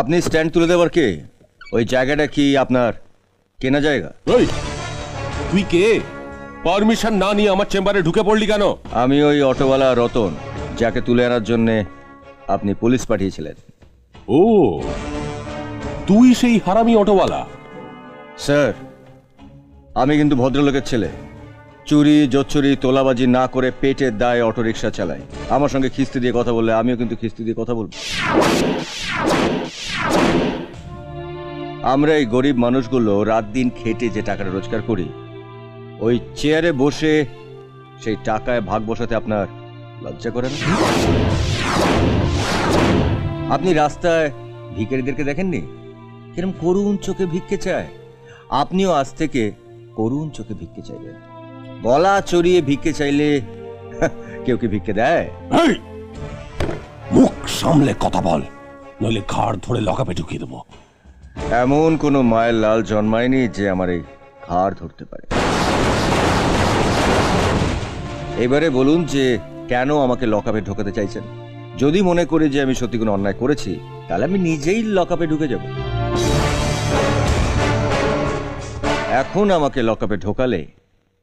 আপনি স্ট্যান্ড তুলে দেবার কে? ওই জায়গাটা কি আপনার কেনা জায়গা? ওই তুই কে? পারমিশন না নিয়ে আমার চেম্বারে ঢুকে পড়লি কেন? আমি ওই অটোওয়ালা রতন, যাকে তুলে আনার জন্য আপনি পুলিশ পাঠিয়েছিলেন। ও, তুই সেই হারামি অটোওয়ালা? স্যার, আমি কিন্তু ভদ্রলোকের ছেলে। চুরি জোচ্চুরি তোলাবাজি না করে পেটের দায়ে অটোরিকশা চালাই। আমার সঙ্গে খিস্তি দিয়ে কথা বললে আমিও কিন্তু খিস্তি দিয়ে কথা বলবো। আমরা এই গরিব মানুষগুলো রাত দিন খেটে যে টাকাটা রোজগার করি, ওই চেয়ারে বসে সেই টাকায় ভাগ বসাতে আপনার লজ্জা করে না? আপনি রাস্তায় ভিখারিদেরকে দেখেননি কিরম করুণ চোখে ভিক্ষে চায়? আপনিও আজ থেকে করুণ চোখে ভিক্ষে চাইবেন। গলা চড়িয়ে ভিক্ষে চাইলে কেউ কি ভিক্ষে দেয়? এই, মুখ সামলে কথা বল, নইলে ঘাড় ধরে লকাপে ঢুকিয়ে দেবো। এমন কোনো মায়ের লাল জন্মায়নি যে আমার এই ঘাড় ধরতে পারে। এবারে বলুন যে কেন আমাকে লকআপে ঢোকাতে চাইছেন? যদি মনে করি যে আমি সত্যি কোনো অন্যায় করেছি, তাহলে আমি নিজেই লকআপে ঢুকে যাব। এখন আমাকে লকআপে ঢোকালে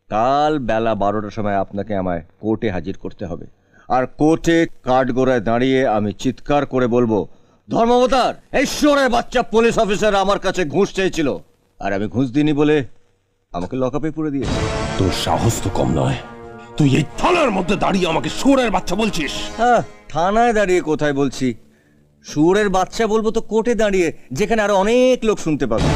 কাল বেলা 12টার সময় আপনাকে আমায় কোর্টে হাজির করতে হবে। আর কোর্টে কাঠগোড়ায় দাঁড়িয়ে আমি চিৎকার করে বলবো, ধর্মাবতার, ঈশ্বরের বাচ্চা পুলিশ অফিসার আমার কাছে ঘুষ চেয়েছিল, আর আমি ঘুষ দিইনি বলে আমাকে লকআপে পুরে দিয়েছে। তোর সাহস তো কম নয়, তুই এই থানার মধ্যে দাঁড়িয়ে আমাকে শুয়োরের বাচ্চা বলছিস? হ্যাঁ, থানায় দাঁড়িয়ে কোথায় বলছি? শুয়োরের বাচ্চা বলবো তো কোর্টে দাঁড়িয়ে, যেখানে আরো অনেক লোক শুনতে পাবে।